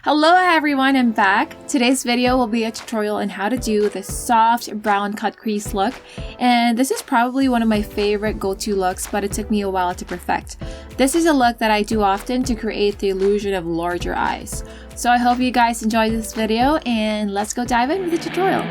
Hello everyone, I'm back. Today's video will be a tutorial on how to do the soft brown cut crease look, and this is probably one of my favorite go-to looks, but it took me a while to perfect. This is a look that I do often to create the illusion of larger eyes. So I hope you guys enjoyed this video, and let's go dive in with the tutorial.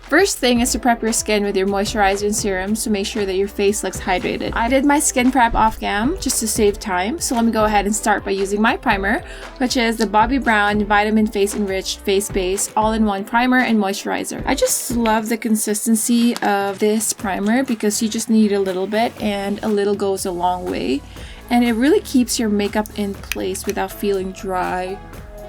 First thing is to prep your skin with your moisturizer and serums to make sure that your face looks hydrated. I did my skin prep off cam just to save time, so let me go ahead and start by using my primer, which is the Bobbi Brown Vitamin-Enriched Face Base All-in-One Primer and Moisturizer. I just love the consistency of this primer because you just need a little bit, and a little goes a long way, and it really keeps your makeup in place without feeling dry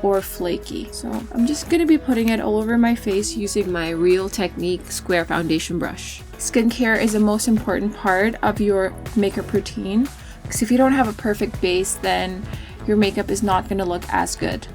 or flaky. So I'm just gonna be putting it all over my face using my Real Technique square foundation brush. Skincare is the most important part of your makeup routine, because if you don't have a perfect base, then your makeup is not gonna look as good.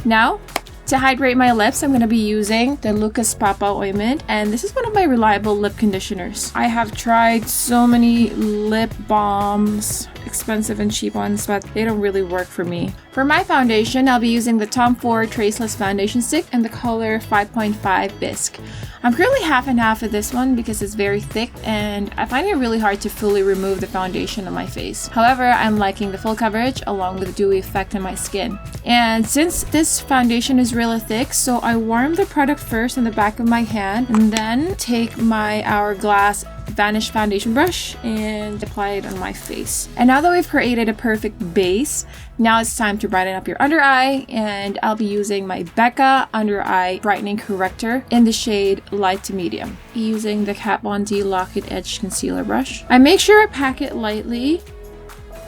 Now, to hydrate my lips, I'm going to be using the Lucas PAPAW ointment, and this is one of my reliable lip conditioners. I have tried so many lip balms, expensive and cheap ones, but they don't really work for me. For my foundation, I'll be using the Tom Ford Traceless foundation stick in the color 5.5 Bisque. I'm currently half and half of this one because it's very thick and I find it really hard to fully remove the foundation on my face. However, I'm liking the full coverage along with the dewy effect on my skin. And since this foundation is really thick, so I warm the product first on the back of my hand and then take my Hourglass Vanish foundation brush and apply it on my face. And now that we've created a perfect base, now it's time to brighten up your under eye, and I'll be using my BECCA Under Eye Brightening Corrector in the shade Light to Medium, using the Kat Von D Lock-It Edge Concealer brush. I make sure I pack it lightly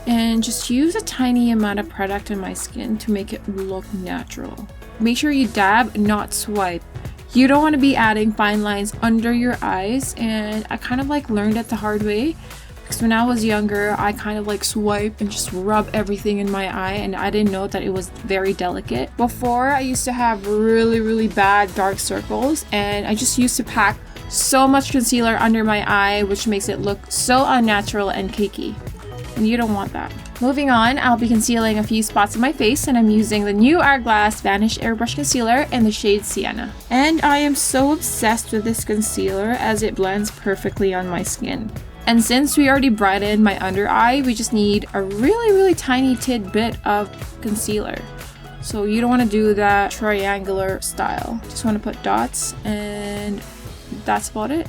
and just use a tiny amount of product on my skin to make it look natural. Make sure you dab, not swipe. You don't want to be adding fine lines under your eyes, and I kind of learned it the hard way, because when I was younger I kind of swipe and just rub everything in my eye, and I didn't know that it was very delicate. Before, I used to have really bad dark circles, and I just used to pack so much concealer under my eye, which makes it look so unnatural and cakey, and you don't want that. Moving on, I'll be concealing a few spots on my face, and I'm using the new Hourglass Vanish Airbrush Concealer in the shade Sienna. And I am so obsessed with this concealer as it blends perfectly on my skin. And since we already brightened my under eye, we just need a really tiny tidbit of concealer. So you don't want to do that triangular style. Just want to put dots, and that's about it.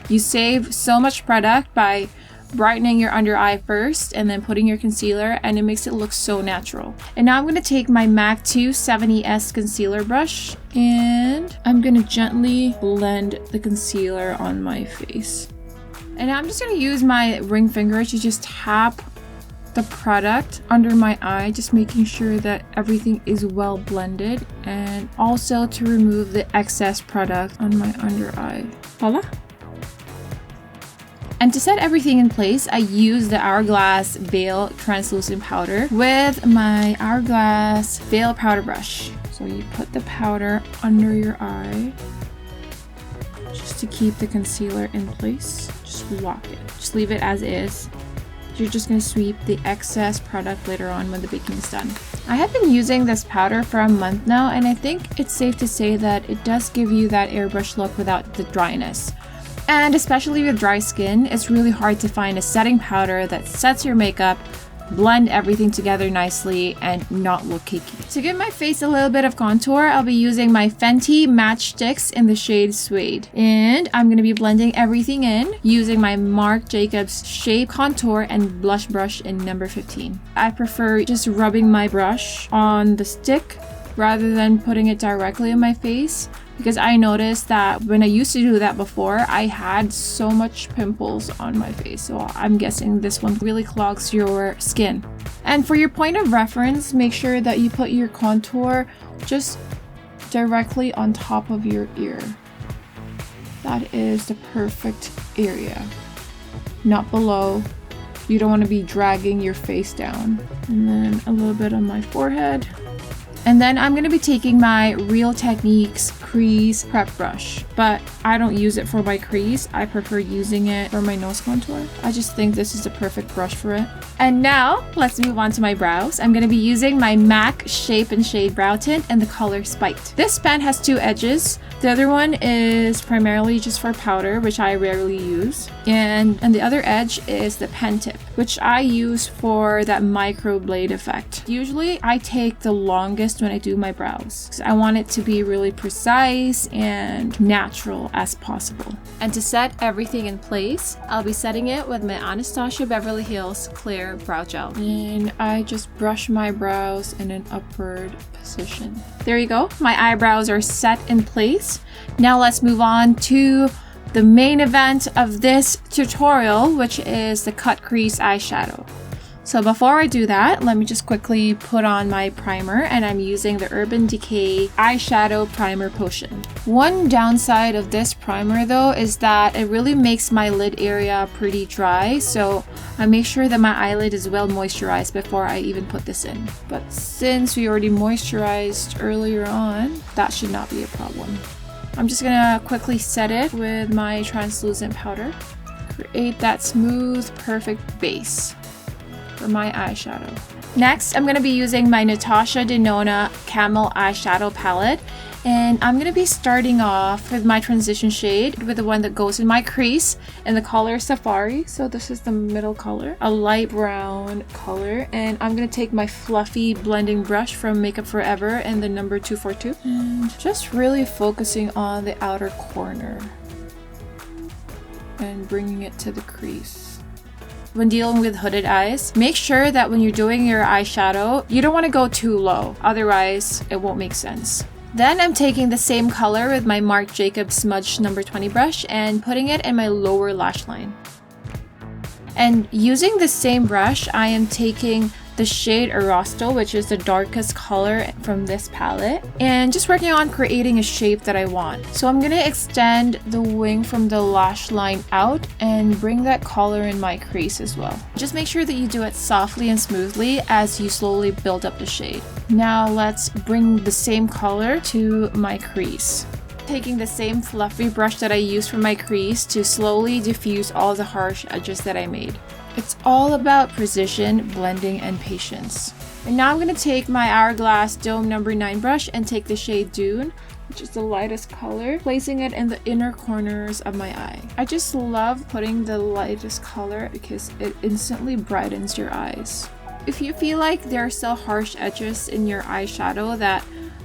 You save so much product by brightening your under eye first and then putting your concealer, and it makes it look so natural. And now I'm going to take my MAC 270S concealer brush, and I'm going to gently blend the concealer on my face. And I'm just going to use my ring finger to just tap the product under my eye, just making sure that everything is well blended, and also to remove the excess product on my under eye. Voila! And to set everything in place, I use the Hourglass Veil Translucent Powder with my Hourglass Veil Powder Brush. So you put the powder under your eye just to keep the concealer in place. Just lock it. Just leave it as is. You're just going to sweep the excess product later on when the baking is done. I have been using this powder for a month now, and I think it's safe to say that it does give you that airbrush look without the dryness. And especially with dry skin, it's really hard to find a setting powder that sets your makeup, blend everything together nicely, and not look cakey. To give my face a little bit of contour, I'll be using my FENTY Match Stix in the shade Suede. And I'm going to be blending everything in using my Marc Jacobs Shape Contour and Blush Brush in number 15. I prefer just rubbing my brush on the stick rather than putting it directly on my face, because I noticed that when I used to do that before, I had so much pimples on my face. So I'm guessing this one really clogs your skin. And for your point of reference, make sure that you put your contour just directly on top of your ear. That is the perfect area, not below. You don't want to be dragging your face down. And then a little bit on my forehead. And then I'm going to be taking my Real Techniques crease prep brush, but I don't use it for my crease. I prefer using it for my nose contour. I just think this is the perfect brush for it. And now let's move on to my brows. I'm going to be using my MAC Shape and Shade Brow Tint in the color Spiked. This pen has two edges. The other one is primarily just for powder, which I rarely use. And the other edge is the pen tip, which I use for that microblade effect. Usually I take the longest when I do my brows, because I want it to be really precise and natural as possible. And to set everything in place, I'll be setting it with my Anastasia Beverly Hills Clear Brow Gel. And I just brush my brows in an upward position. There you go. My eyebrows are set in place. Now let's move on to the main event of this tutorial, which is the cut crease eyeshadow. So before I do that, let me just quickly put on my primer, and I'm using the Urban Decay Eyeshadow Primer Potion. One downside of this primer though is that it really makes my lid area pretty dry, so I make sure that my eyelid is well moisturized before I even put this in. But since we already moisturized earlier on, that should not be a problem. I'm just gonna quickly set it with my translucent powder. Create that smooth, perfect base for my eyeshadow. Next, I'm going to be using my Natasha Denona Camel eyeshadow palette, and I'm going to be starting off with my transition shade with the one that goes in my crease in the color Safari. So this is the middle color, a light brown color, and I'm going to take my fluffy blending brush from Makeup Forever in the number 242 and just really focusing on the outer corner and bringing it to the crease. When dealing with hooded eyes, make sure that when you're doing your eyeshadow, you don't want to go too low, otherwise it won't make sense. Then I'm taking the same color with my Marc Jacobs Smudge number 20 brush and putting it in my lower lash line. And using the same brush, I am taking the shade Arasto, which is the darkest color from this palette, and just working on creating a shape that I want. So I'm gonna extend the wing from the lash line out and bring that color in my crease as well. Just make sure that you do it softly and smoothly as you slowly build up the shade. Now let's bring the same color to my crease. Taking the same fluffy brush that I used for my crease to slowly diffuse all the harsh edges that I made. It's all about precision, blending, and patience. And now I'm going to take my Hourglass Dome number 9 brush and take the shade Dune, which is the lightest color, placing it in the inner corners of my eye. I just love putting the lightest color because it instantly brightens your eyes. If you feel like there are still harsh edges in your eyeshadow that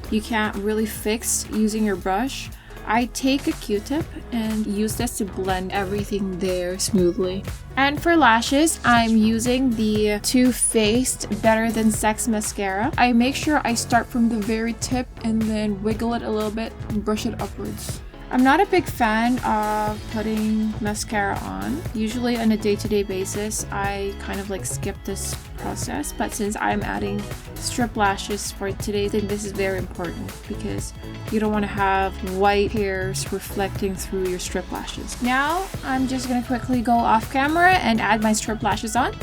you can't really fix using your brush, I take a Q-tip and use this to blend everything there smoothly. And for lashes, I'm using the Too Faced Better Than Sex mascara. I make sure I start from the very tip and then wiggle it a little bit and brush it upwards. I'm not a big fan of putting mascara on. Usually on a day-to-day basis, I kind of like skip this process, but since I'm adding strip lashes for today, I think this is very important because you don't want to have white hairs reflecting through your strip lashes. Now, I'm just gonna quickly go off camera and add my strip lashes on.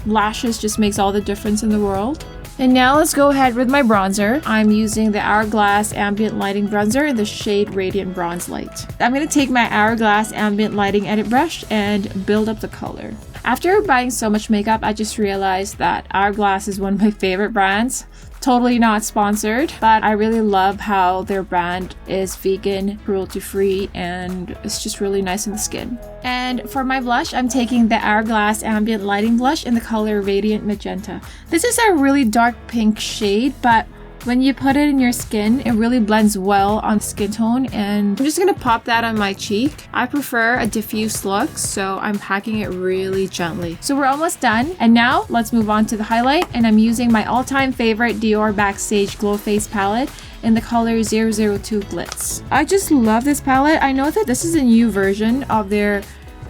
Lashes just makes all the difference in the world. And now let's go ahead with my bronzer. I'm using the Hourglass Ambient Lighting Bronzer in the shade Radiant Bronze Light. I'm going to take my Hourglass Ambient Lighting Edit Brush and build up the color. After buying so much makeup, I just realized that Hourglass is one of my favorite brands. Totally not sponsored, but I really love how their brand is vegan, cruelty-free, and it's just really nice on the skin. And for my blush, I'm taking the Hourglass Ambient Lighting Blush in the color Radiant Magenta. This is a really dark pink shade, but when you put it in your skin, it really blends well on skin tone, and I'm just gonna pop that on my cheek. I prefer a diffuse look, so I'm packing it really gently. So we're almost done, and now let's move on to the highlight, and I'm using my all-time favorite DIOR Backstage Glow Face palette in the color 002 Glitz. I just love this palette. I know that this is a new version of their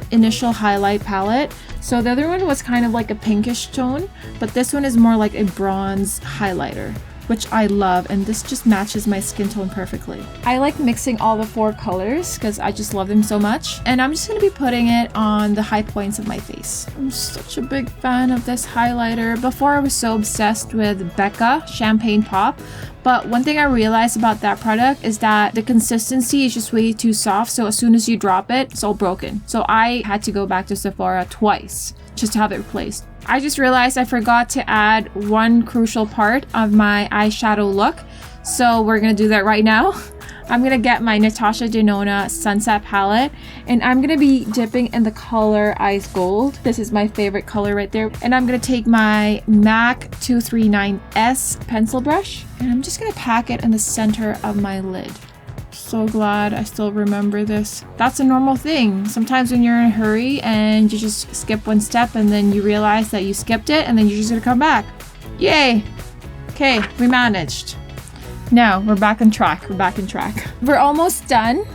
initial highlight palette. So the other one was kind of like a pinkish tone, but this one is more like a bronze highlighter. which I love, and this just matches my skin tone perfectly. I like mixing all the 4 colors because I just love them so much, and I'm just going to be putting it on the high points of my face. I'm such a big fan of this highlighter. Before I was so obsessed with BECCA Champagne Pop, but one thing I realized about that product is that the consistency is just way too soft, so as soon as you drop it, it's all broken. So I had to go back to Sephora twice just to have it replaced. I just realized I forgot to add one crucial part of my eyeshadow look, so we're gonna do that right now. I'm gonna get my Natasha Denona Sunset palette, and I'm gonna be dipping in the color Ice Gold. This is my favorite color right there. And I'm gonna take my MAC 239S pencil brush, and I'm just gonna pack it in the center of my lid. So glad I still remember this. That's a normal thing. Sometimes when you're in a hurry and you just skip one step and then you realize that you skipped it and then you're just gonna come back. Yay! Okay, we managed. Now we're back on track. We're almost done.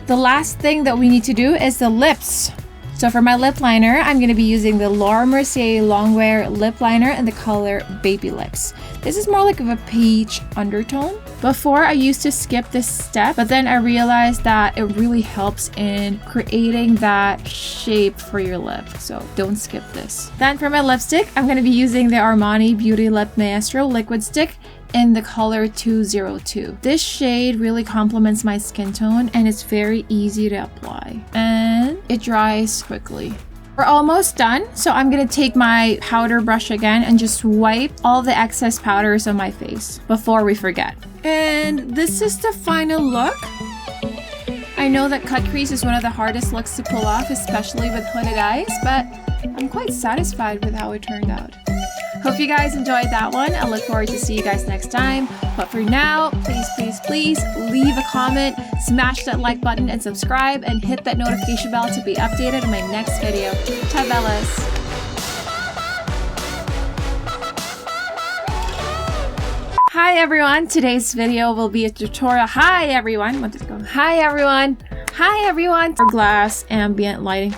The last thing that we need to do is the lips. So for my lip liner, I'm going to be using the MERCIER Long lip liner in the color Baby Lips. This is more like of a peach undertone. Before, I used to skip this step, but then I realized that it really helps in creating that shape for your lip. So don't skip this. Then for my lipstick, I'm going to be using the ARMANI Beauty Lip Maestro Liquid Stick in the color 202. This shade really complements my skin tone and it's very easy to apply and it dries quickly. We're almost done, so I'm gonna take my powder brush again and just wipe all the excess powders on my face before we forget. And this is the final look. I know that cut crease is one of the hardest looks to pull off, especially with hooded eyes, but I'm quite satisfied with how it turned out. Hope you guys enjoyed that one. I look forward to see you guys next time. But for now, please leave a comment, smash that like button and subscribe, and hit that notification bell to be updated on my next video. Ciao, Bellas! Hi everyone, today's video will be a tutorial. Hi everyone, Hi everyone, HOURGLASS Ambient Lighting,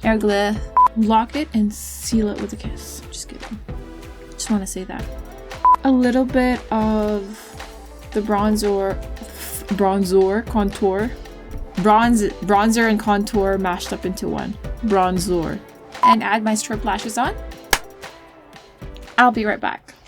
Hourglass. Lock it and seal it with a kiss. Just kidding. Just want to say that. A little bit of the bronzer and contour mashed up into one. Bronzer. And add my strip lashes on. I'll be right back.